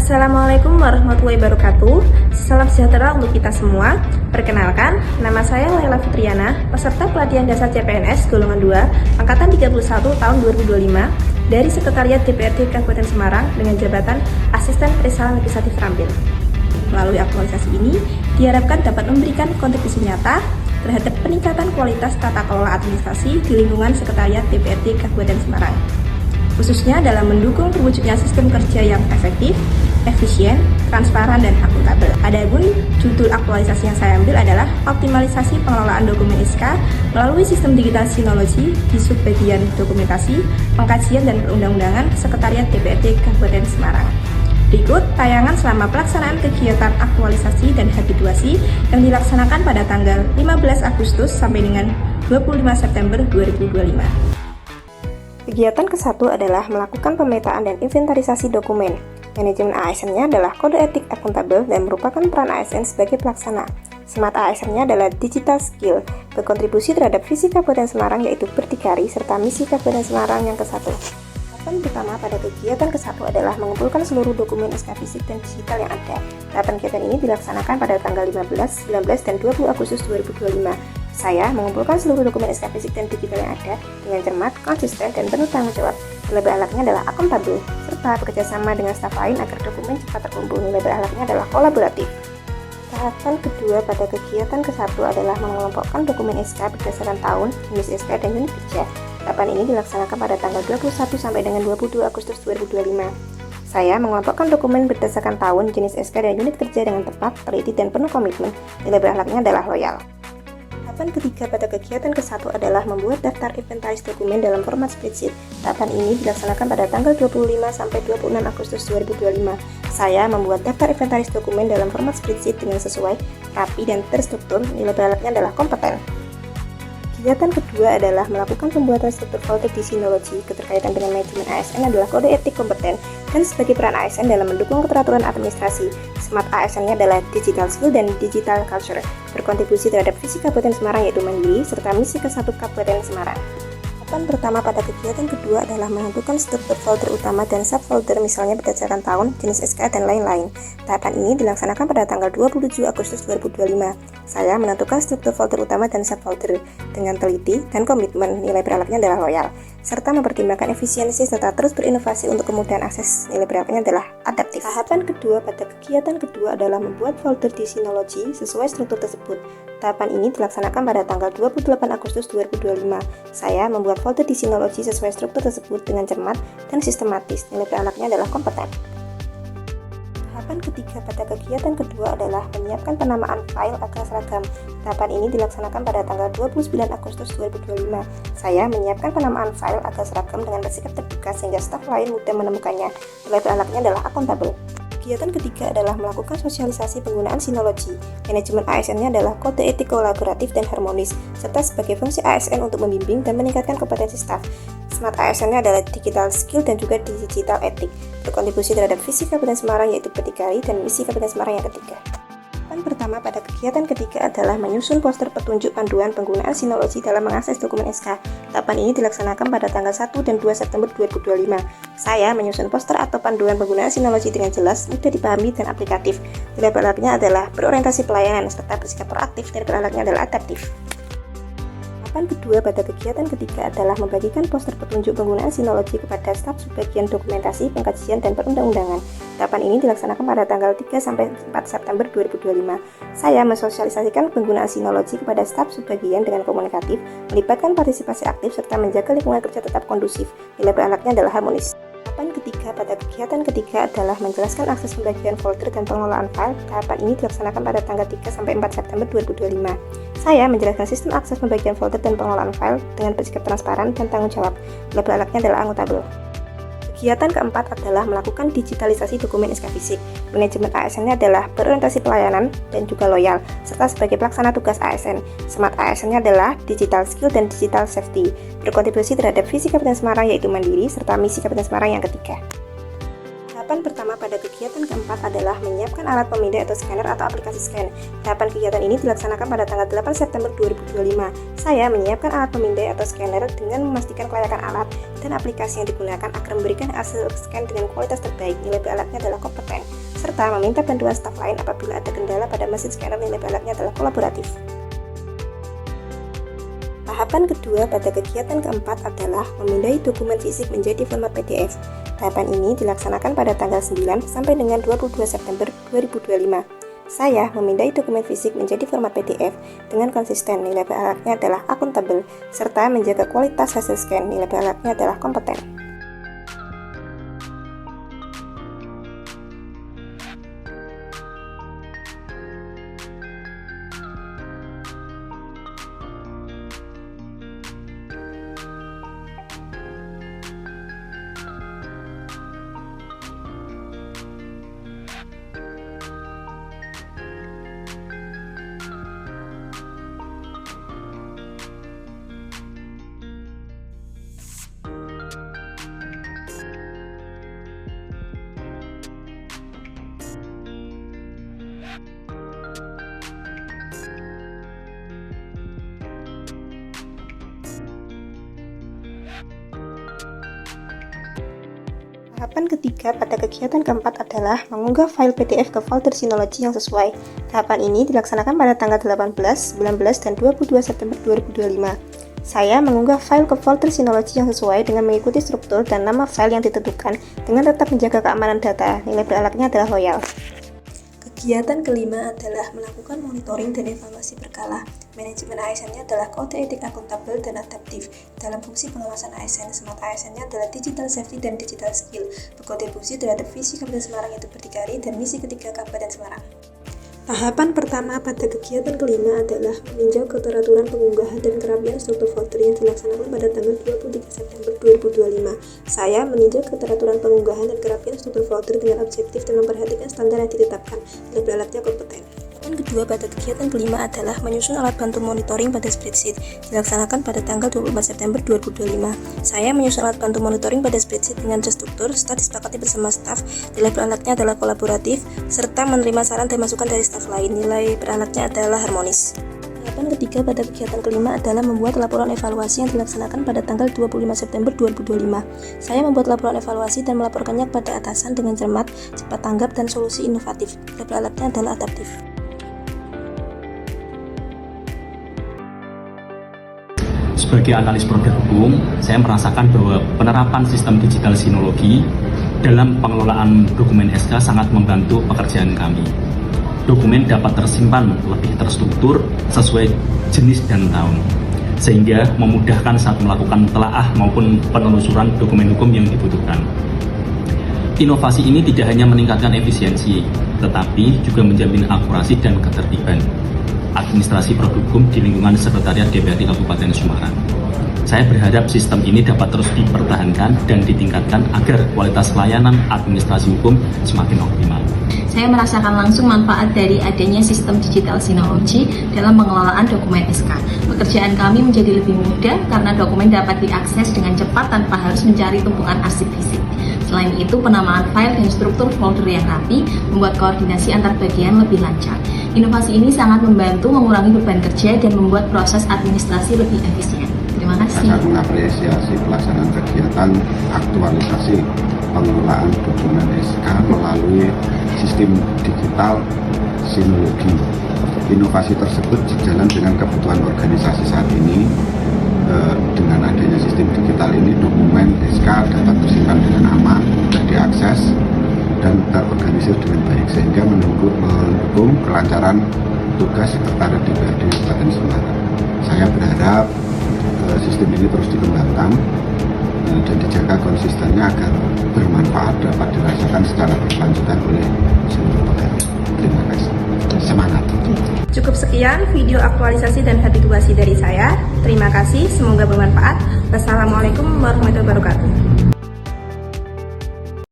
Assalamualaikum warahmatullahi wabarakatuh. Salam sejahtera untuk kita semua. Perkenalkan, nama saya Laila Fitriana, peserta pelatihan dasar CPNS golongan 2, angkatan 31 tahun 2025 dari Sekretariat DPRD Kabupaten Semarang dengan jabatan Asisten Perisalan Legislatif Rampil. Melalui aktualisasi ini, diharapkan dapat memberikan kontribusi nyata terhadap peningkatan kualitas tata kelola administrasi di lingkungan Sekretariat DPRD Kabupaten Semarang, khususnya dalam mendukung terwujudnya sistem kerja yang efektif, efisien, transparan, dan akuntabel. Adapun judul aktualisasi yang saya ambil adalah optimalisasi pengelolaan dokumen SK melalui sistem digital sinologi di subbagian dokumentasi, pengkajian, dan perundang-undangan Sekretariat DPRD Kabupaten Semarang. Berikut tayangan selama pelaksanaan kegiatan aktualisasi dan habituasi yang dilaksanakan pada tanggal 15 Agustus sampai dengan 25 September 2025. Kegiatan ke-1 adalah melakukan pemetaan dan inventarisasi dokumen. Manajemen ASN-nya adalah kode etik akuntabel dan merupakan peran ASN sebagai pelaksana. Semat ASN-nya adalah digital skill, berkontribusi terhadap visi Kabupaten Semarang yaitu berdikari, serta misi Kabupaten Semarang yang ke-1. Tahapan pertama pada kegiatan ke-1 adalah mengumpulkan seluruh dokumen SK fisik dan digital yang ada. Tahapan kegiatan ini dilaksanakan pada tanggal 15, 19, dan 20 Agustus 2025. Saya mengumpulkan seluruh dokumen SK fisik dan digital yang ada dengan cermat, konsisten, dan penuh tanggung jawab. Nilai berahlaknya adalah akuntabel, serta bekerjasama dengan staf lain agar dokumen cepat terkumpul. Nilai berahlaknya adalah kolaboratif. Tahapan kedua pada kegiatan ke-1 adalah mengelompokkan dokumen SK berdasarkan tahun, jenis SK, dan unit kerja. Tahapan ini dilaksanakan pada tanggal 21 sampai dengan 22 Agustus 2025. Saya mengelompokkan dokumen berdasarkan tahun, jenis SK, dan unit kerja dengan tepat, teliti, dan penuh komitmen. Nilai berahlaknya adalah loyal. Tahapan ketiga pada kegiatan ke-1 adalah membuat daftar inventaris dokumen dalam format spreadsheet. Tahapan ini dilaksanakan pada tanggal 25 sampai 26 Agustus 2025. Saya membuat daftar inventaris dokumen dalam format spreadsheet dengan sesuai, rapi, dan terstruktur. Nilai berahlaknya adalah kompeten. Kegiatan kedua adalah melakukan pembuatan struktur folder di sinologi. Keterkaitan dengan manajemen ASN adalah kode etik kompeten dan sebagai peran ASN dalam mendukung keteraturan administrasi. Smart ASN-nya adalah digital skill dan digital culture, berkontribusi terhadap visi Kabupaten Semarang yaitu mandiri serta misi ke-1 Kabupaten Semarang. Tahapan pertama pada kegiatan kedua adalah menentukan struktur folder utama dan subfolder misalnya berdasarkan tahun, jenis SK, dan lain-lain. Tahapan ini dilaksanakan pada tanggal 27 Agustus 2025. Saya menentukan struktur folder utama dan subfolder dengan teliti dan komitmen. Nilai berahlaknya adalah loyal, serta mempertimbangkan efisiensi serta terus berinovasi untuk kemudahan akses. Nilai berahlaknya adalah adaptif. Tahapan kedua pada kegiatan kedua adalah membuat folder di sinologi sesuai struktur tersebut. Tahapan ini dilaksanakan pada tanggal 28 Agustus 2025. Saya membuat folder di sinologi sesuai struktur tersebut dengan cermat dan sistematis. Nilai berahlaknya adalah kompeten. Tahapan ketiga pada kegiatan kedua adalah menyiapkan penamaan file agar seragam. Tahapan ini dilaksanakan pada tanggal 29 Agustus 2025. Saya menyiapkan penamaan file agar seragam dengan bersikap terbuka sehingga staf lain mudah menemukannya. Nilai berahlaknya adalah akuntabel. Kegiatan ketiga adalah melakukan sosialisasi penggunaan sinologi. Manajemen ASN-nya adalah kode etik kolaboratif dan harmonis, serta sebagai fungsi ASN untuk membimbing dan meningkatkan kompetensi staf. Smart ASN-nya adalah digital skill dan juga digital etik, berkontribusi terhadap visi Kabupaten Semarang yaitu berdikari dan misi Kabupaten Semarang yang ketiga. Tahapan pertama pada kegiatan ketiga adalah menyusun poster petunjuk panduan penggunaan sinologi dalam mengakses dokumen SK. Tahapan ini dilaksanakan pada tanggal 1 dan 2 September 2025. Saya menyusun poster atau panduan penggunaan sinologi dengan jelas, mudah dipahami, dan aplikatif. Nilai berahlaknya adalah berorientasi pelayanan serta bersikap proaktif, dan berahlaknya adalah adaptif. Tahapan kedua pada kegiatan ketiga adalah membagikan poster petunjuk penggunaan sinologi kepada staf subbagian dokumentasi, pengkajian, dan perundang-undangan. Tahapan ini dilaksanakan pada tanggal 3 sampai 4 September 2025. Saya mensosialisasikan penggunaan sinologi kepada staf subbagian dengan komunikatif, melibatkan partisipasi aktif, serta menjaga lingkungan kerja tetap kondusif. Nilai berahlaknya adalah harmonis. Tahapan ketiga pada kegiatan ketiga adalah menjelaskan akses pembagian folder dan pengelolaan file. Tahapan ini dilaksanakan pada tanggal 3 sampai 4 September 2025. Saya menjelaskan sistem akses pembagian folder dan pengelolaan file dengan bersikap transparan dan tanggung jawab. Nilai berahlaknya adalah akuntabel. Kegiatan keempat adalah melakukan digitalisasi dokumen SK fisik. Manajemen ASN-nya adalah berorientasi pelayanan dan juga loyal, serta sebagai pelaksana tugas ASN. Smart ASN-nya adalah digital skill dan digital safety, berkontribusi terhadap visi Kabupaten Semarang yaitu mandiri, serta misi Kabupaten Semarang yang ketiga. Tahapan pertama pada kegiatan keempat adalah menyiapkan alat pemindai atau scanner atau aplikasi scan. Tahapan kegiatan ini dilaksanakan pada tanggal 8 September 2025. Saya menyiapkan alat pemindai atau scanner dengan memastikan kelayakan alat dan aplikasi yang digunakan agar memberikan hasil scan dengan kualitas terbaik. Nilai beralatnya adalah kompeten. serta meminta bantuan staf lain apabila ada kendala pada mesin scanner nilai balapnya adalah kolaboratif. Tahapan kedua pada kegiatan keempat adalah memindai dokumen fisik menjadi format PDF. Tahapan ini dilaksanakan pada tanggal 9 sampai dengan 22 September 2025. Saya memindai dokumen fisik menjadi format PDF dengan konsisten nilai balaghnya adalah akuntabel, serta menjaga kualitas hasil scan nilai balaghnya adalah kompeten. Tahapan ketiga pada kegiatan keempat adalah mengunggah file PDF ke folder Synology yang sesuai. Tahapan ini dilaksanakan pada tanggal 18, 19, dan 22 September 2025. Saya mengunggah file ke folder Synology yang sesuai dengan mengikuti struktur dan nama file yang ditentukan dengan tetap menjaga keamanan data. Nilai balaghnya adalah loyal. Kegiatan kelima adalah melakukan monitoring dan evaluasi berkala. Manajemen ASN-nya adalah kode etik akuntabel dan adaptif. Dalam fungsi pengawasan ASN, Smart ASN-nya adalah digital safety dan digital skill. Berkontribusi terhadap visi Kabupaten Semarang yaitu berdikari dan misi ketiga Kabupaten Semarang. Tahapan pertama pada kegiatan kelima adalah meninjau keteraturan pengunggahan dan kerapian struktur folder yang dilaksanakan pada tanggal 23 September 2025. Saya meninjau keteraturan pengunggahan dan kerapian struktur folder dengan objektif dan memperhatikan standar yang ditetapkan. Nilai balaghnya kompeten. Tahapan kedua pada kegiatan kelima adalah menyusun alat bantu monitoring pada spreadsheet. Dilaksanakan pada tanggal 24 September 2025. Saya menyusun alat bantu monitoring pada spreadsheet dengan terstruktur, setelah disepakati bersama staf. Nilai balaghnya adalah kolaboratif, serta menerima saran dan masukan dari staf lain. Nilai balaghnya adalah harmonis. Tahapan ketiga pada kegiatan kelima adalah membuat laporan evaluasi yang dilaksanakan pada tanggal 25 September 2025. Saya membuat laporan evaluasi dan melaporkannya kepada atasan dengan cermat, cepat tanggap, dan solusi inovatif. Nilai balaghnya adalah adaptif. Sebagai analis produk hukum, saya merasakan bahwa penerapan sistem digital Synology dalam pengelolaan dokumen SK sangat membantu pekerjaan kami. Dokumen dapat tersimpan lebih terstruktur sesuai jenis dan tahun, sehingga memudahkan saat melakukan telaah maupun penelusuran dokumen hukum yang dibutuhkan. Inovasi ini tidak hanya meningkatkan efisiensi, tetapi juga menjamin akurasi dan ketertiban administrasi produk hukum di lingkungan Sekretariat DPRD Kabupaten Semarang. Saya berharap sistem ini dapat terus dipertahankan dan ditingkatkan agar kualitas layanan administrasi hukum semakin optimal. Saya merasakan langsung manfaat dari adanya sistem digital Synology dalam pengelolaan dokumen SK. Pekerjaan kami menjadi lebih mudah karena dokumen dapat diakses dengan cepat tanpa harus mencari tumpukan arsip fisik. Selain itu, penamaan file dan struktur folder yang rapi membuat koordinasi antar bagian lebih lancar. Inovasi ini sangat membantu mengurangi beban kerja dan membuat proses administrasi lebih efisien. Terima kasih. Saya mengapresiasi pelaksanaan kegiatan aktualisasi pengelolaan dokumen SK melalui sistem digital Synology. Inovasi tersebut sejalan dengan kebutuhan organisasi saat ini. Dengan adanya sistem digital ini, dokumen SK dapat tersimpan dengan aman, mudah diakses, dan terorganisir dengan baik, sehingga mendukung kelancaran tugas Sekretariat DPRD Kabupaten Semarang. Saya berharap sistem ini terus dikembangkan dan dijaga konsistennya agar bermanfaat dapat dirasakan secara berkelanjutan oleh seluruh pegawai. Terima kasih. Semangat. Cukup sekian video aktualisasi dan habituasi dari saya. Terima kasih, semoga bermanfaat. Wassalamualaikum warahmatullahi wabarakatuh.